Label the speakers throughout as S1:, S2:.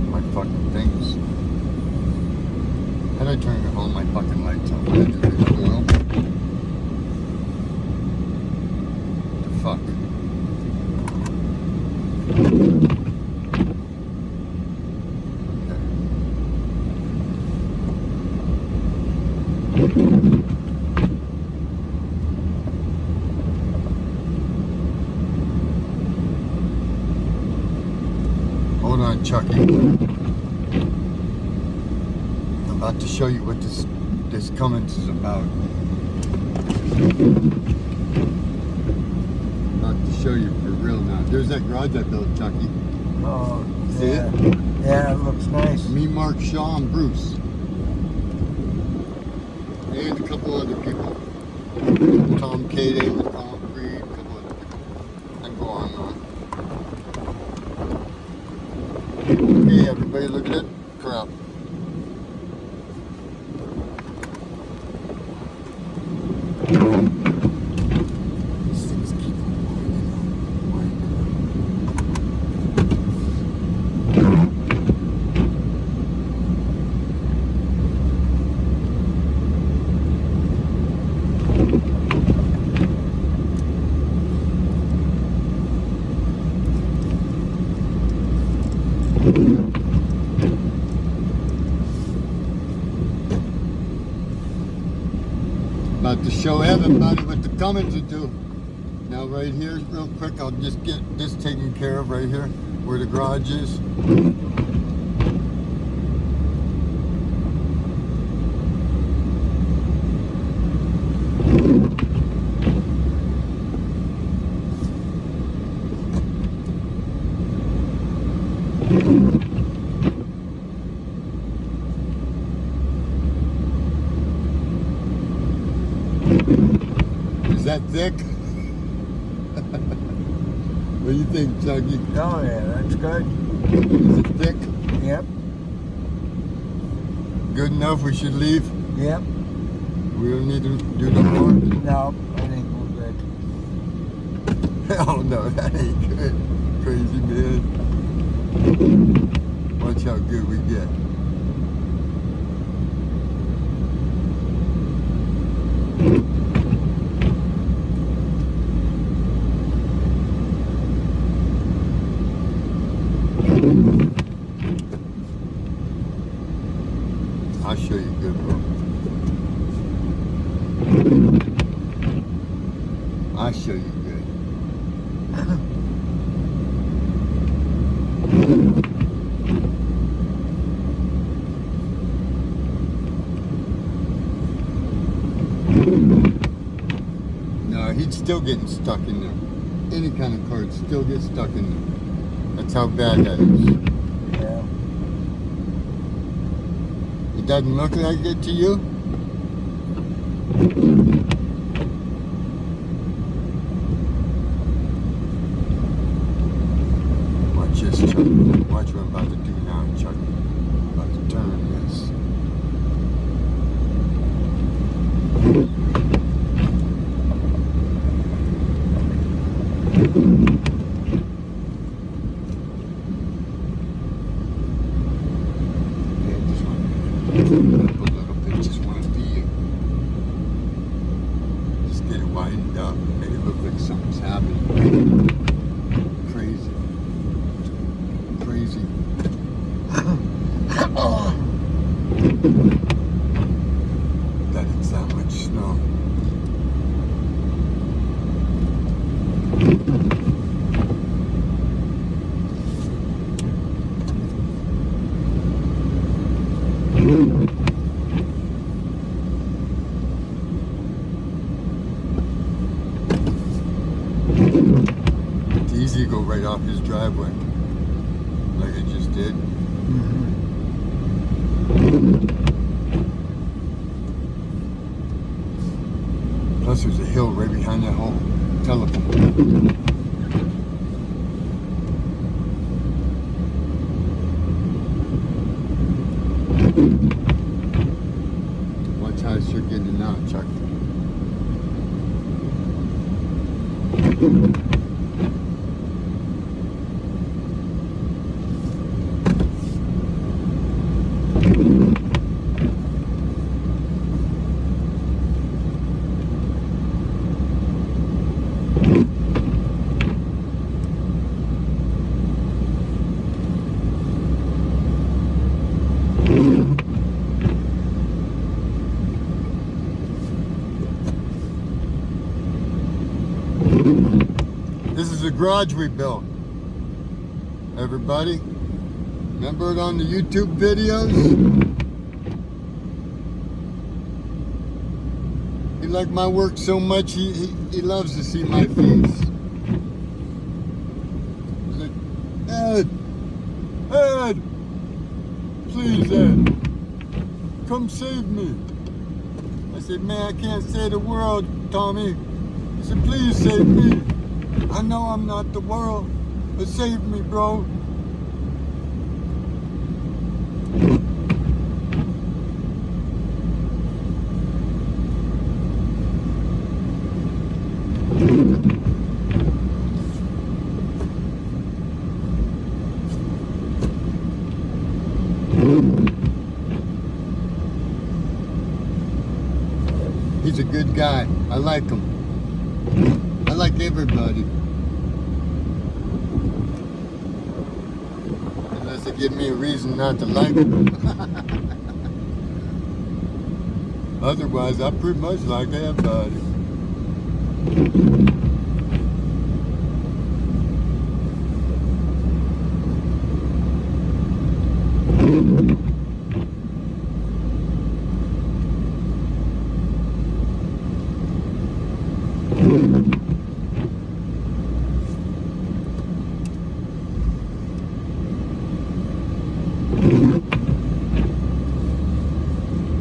S1: off my fucking things. And I turn all my fucking lights off. I just leave them alone. The fuck? Hold on, Chucky. I'm about to show you what this Cummins is about. About to show you for real now. There's that garage I built, Chucky.
S2: Oh,
S1: See
S2: yeah.
S1: it?
S2: Yeah, it looks nice.
S1: Me, Mark, Shaw, and Bruce. And a couple other people. Tom Cade with concrete, a couple other people. I go on and on. Hey everybody, look at it. Crap. These things keep about to show everybody what the Cummins will do. Now right here, real quick, I'll just get this taken care of right here, where the garage is. Is that thick? What do you think, Chucky?
S2: Oh, yeah, that's good.
S1: Is it thick?
S2: Yep,
S1: Good enough, we should leave?
S2: yep.
S1: We don't need to do no more?
S2: No, I think we're good.
S1: Hell no, that ain't good. Crazy man. Watch how good we get. I'll show you good, bro. I'll show you good. No, he's still getting stuck in there. Any kind of car still gets stuck in there. That's how bad that is.
S2: Yeah.
S1: It doesn't look like it to you? Watch this, Chuck. Watch what I'm about to do now, Chuck. I'm about to turn this. A little bit, just want to be just get it widened up, make it look like something's happening. Crazy. That it's that much snow. It's easy to go right off his driveway, like it just did. Plus there's a hill right behind that whole telephone. Watch how it's getting it now, Chuck. This is a garage we built. Everybody, remember it on the YouTube videos? He liked my work so much, he loves to see my face. He's like, Ed, please Ed, come save me. I said, man, I can't save the world, Tommy. He said, please save me. I know I'm not the world, but save me, bro. He's a good guy. I like him. I like everybody. Unless they give me a reason not to like him. Otherwise, I pretty much like everybody.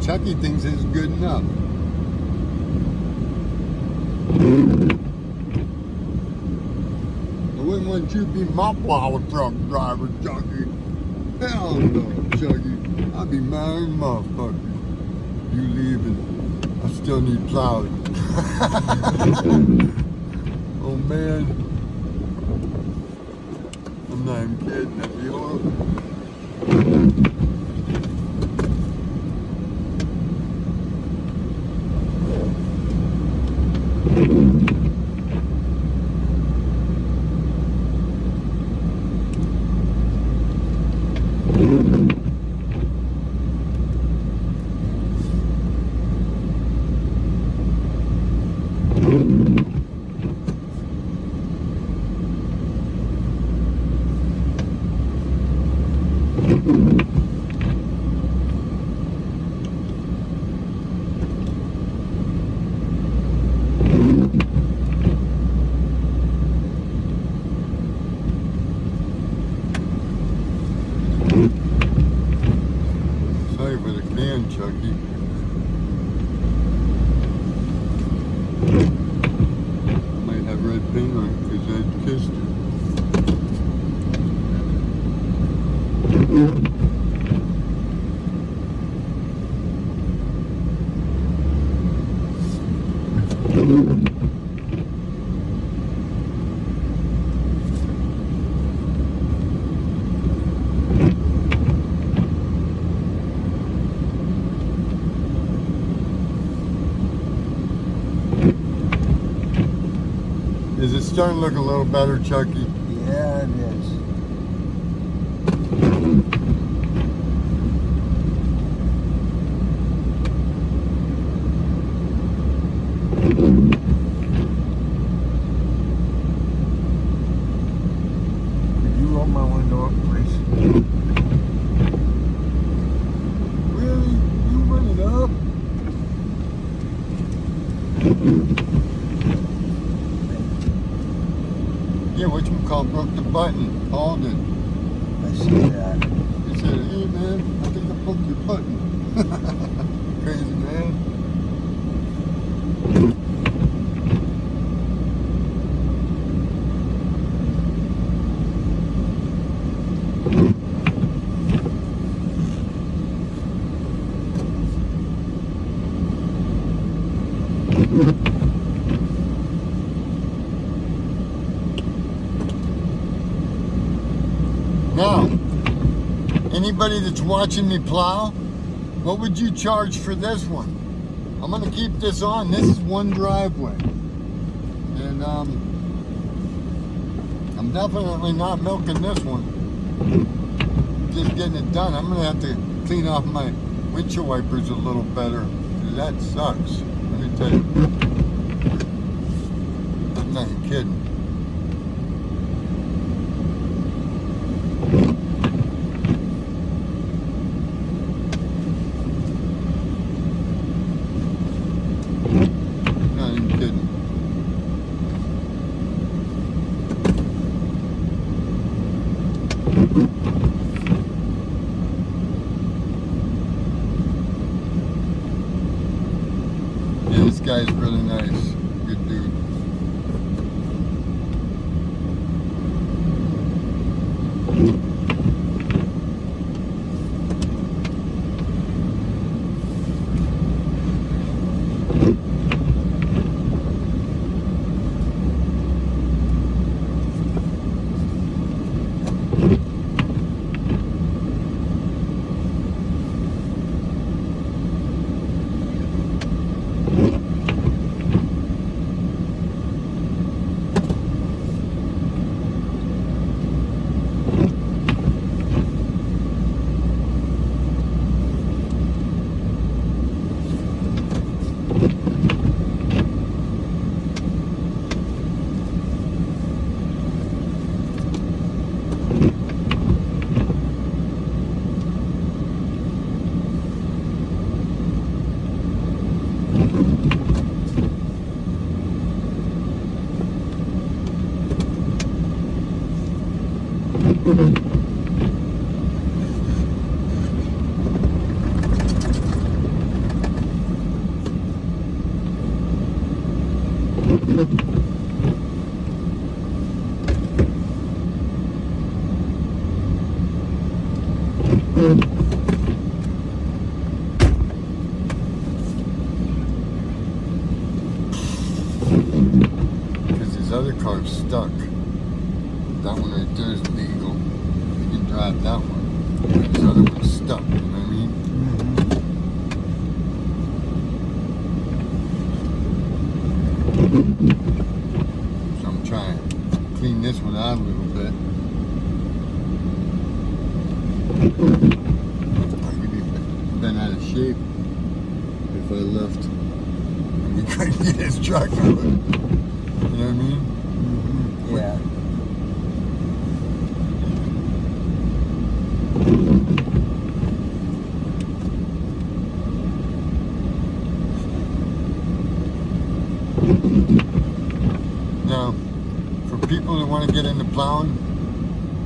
S1: Chucky thinks it's good enough. I wouldn't want you to be my plow truck driver, Chucky. Hell no, Chucky. I'll be married, motherfucker. You leaving. I still need plowing. Oh man. I'm not even kidding. That'd be horrible. Sorry for the can, Chucky. Might have red paint on it because I kissed her. Is it starting to look a little better, Chucky?
S2: Yeah, it is. Could you roll my window up, please?
S1: Really? You run it up? Yeah, whatchamacallit broke the button. Called it.
S2: I see that.
S1: He said, hey man, I think I broke your button. Crazy man. Now, anybody that's watching me plow, what would you charge for this one? I'm gonna keep this on. This is one driveway. And I'm definitely not milking this one. Just getting it done. I'm gonna have to clean off my windshield wipers a little better. That sucks. Let me tell you. not even kidding. Not even kidding. Yeah, this guy's really nice. Good dude. Because his other car's stuck. That one right there is legal. You can drive that one. But this other one's stuck, you know what I mean? So I'm trying to clean this one out a little bit. I could be been out of shape if I left. We couldn't get his truck out. You know what I mean?
S2: Yeah.
S1: Now, for people that want to get into plowing,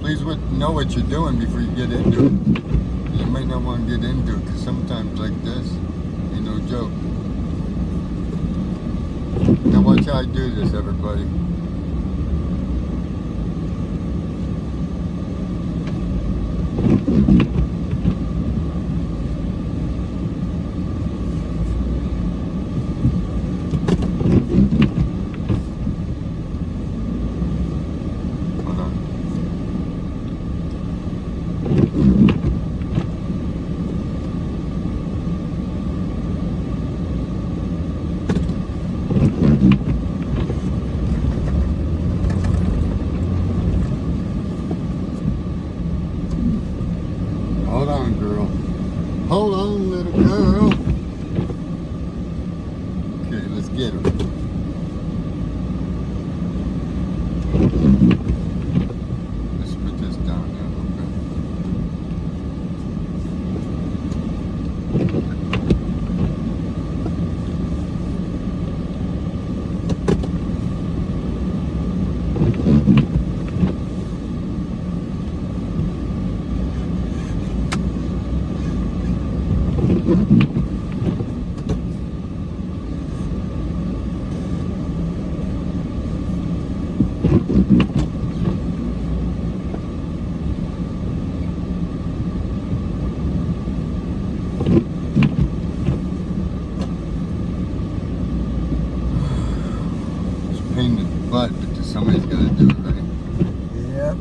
S1: please know what you're doing before you get into it. You might not want to get into it because sometimes like this ain't no joke. Now watch how I do this, everybody. Hold on. Hold on, girl. Hold on, little girl. Okay, let's get her. Let's put this down there a little bit. Pain in the butt, but somebody's got to do it, right?
S2: Yep.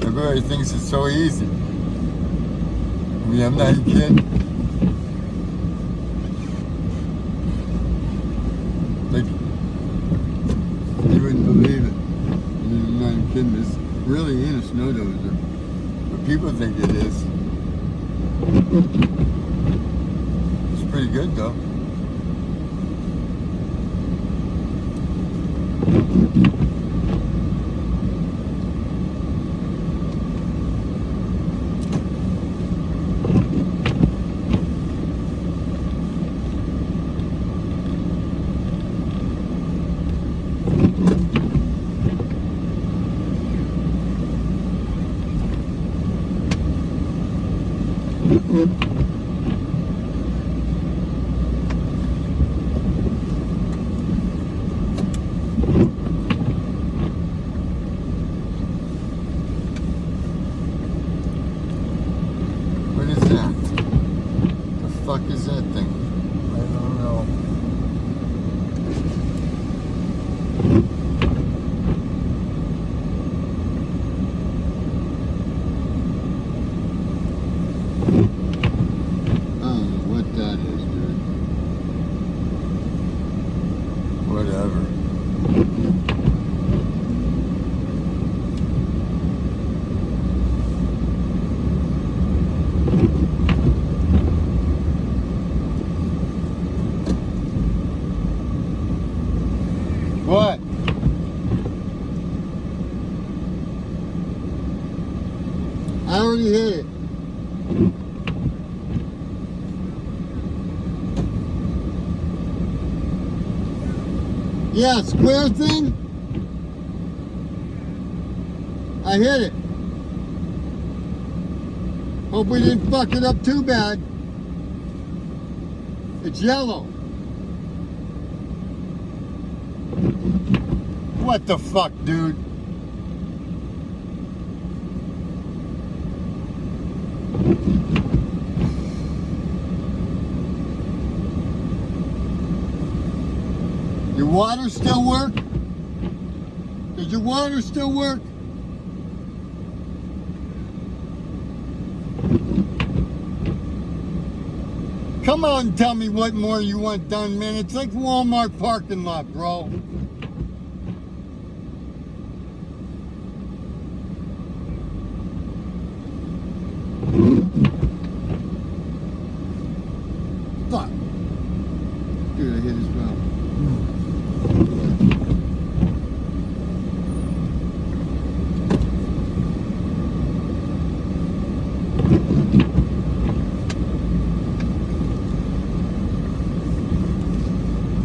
S1: Everybody thinks it's so easy. I mean, I'm not kidding. Like, you wouldn't believe it. I'm not even kidding. This really ain't a snow dozer, but people think it is. It's pretty good though. What is that? The fuck is that thing?
S2: I don't know.
S1: I don't know what that is, dude. Whatever. What? I already hit it. Yeah, square thing. I hit it. Hope we didn't fuck it up too bad. It's yellow. What the fuck, dude? Your water still work? Does your water still work? Come on and tell me what more you want done, man. It's like Walmart parking lot, bro. Fuck. Dude, I hit his mouth.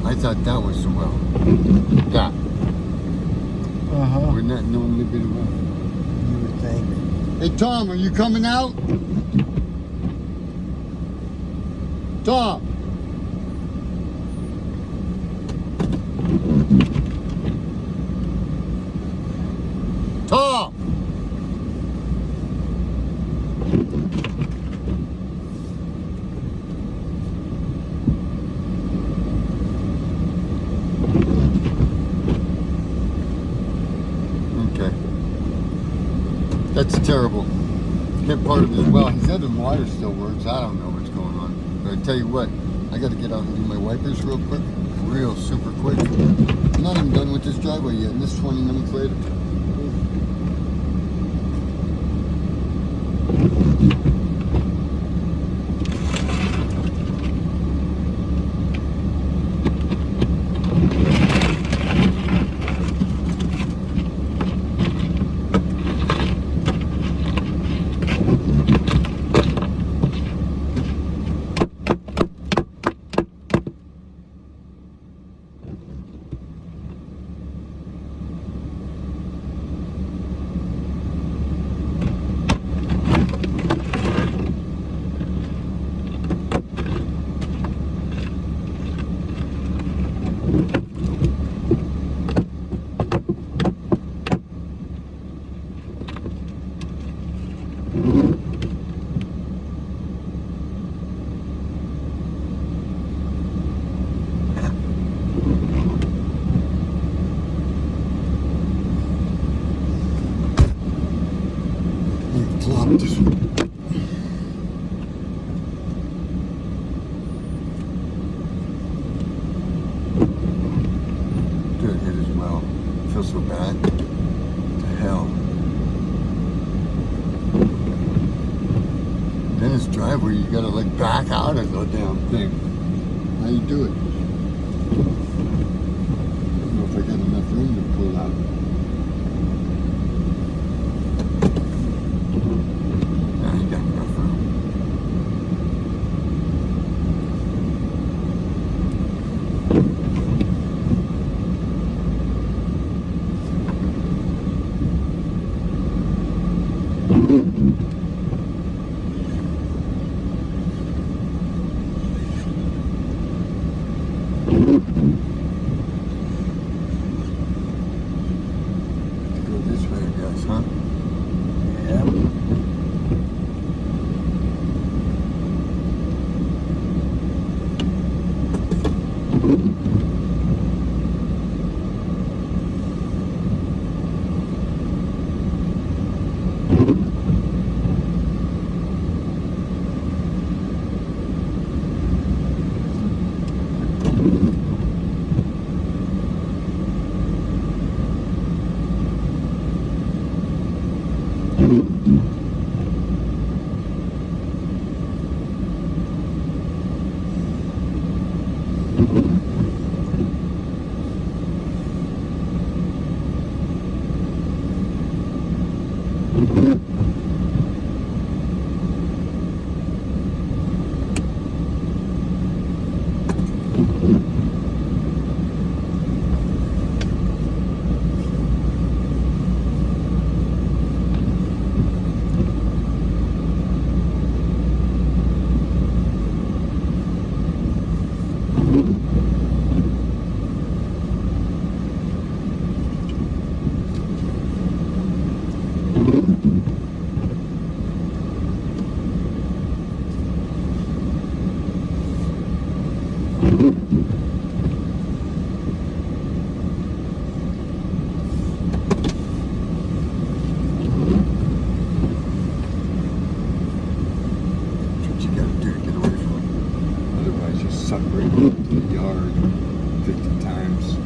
S1: I thought that was the well. That. Wouldn't that normally be the well?
S2: You would think.
S1: Hey, Tom, are you coming out? Tom. Tom. Okay. That's terrible. Get part of this. Well, he said the water still works. I don't know what's going on. But I tell you what, I got to get out and do my wipers real quick. Real super quick. I'm not even done with this driveway yet, and this is 20 minutes later. Plop this one. Dude, hit as well. I feel so bad. What the hell? Then it's driveway, you gotta like back out of the damn thing. How you do it? I don't know if I got enough room to put Otherwise, you suck right into the yard 50 times.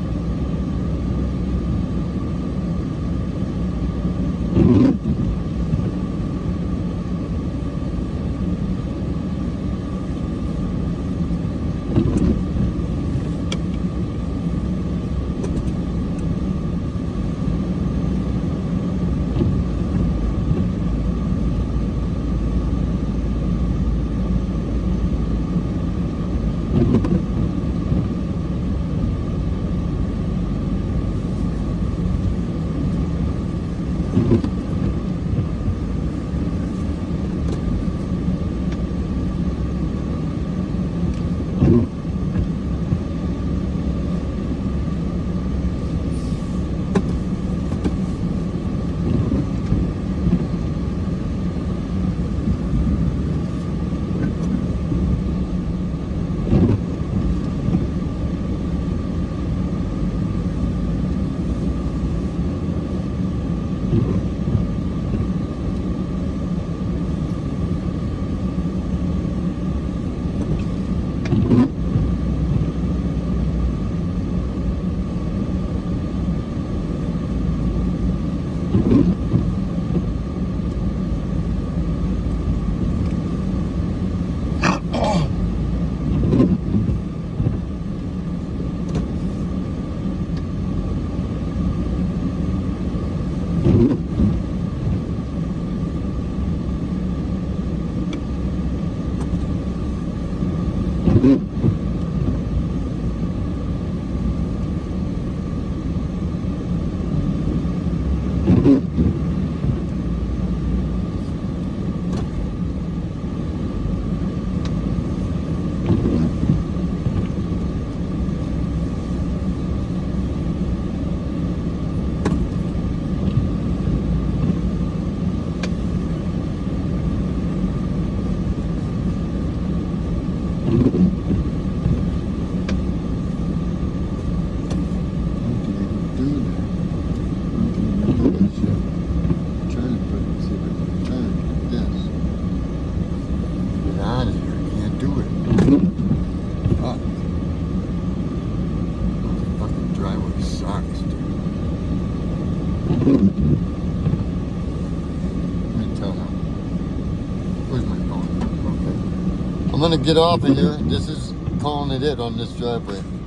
S1: I'm gonna get off of here. This is calling it on this driveway.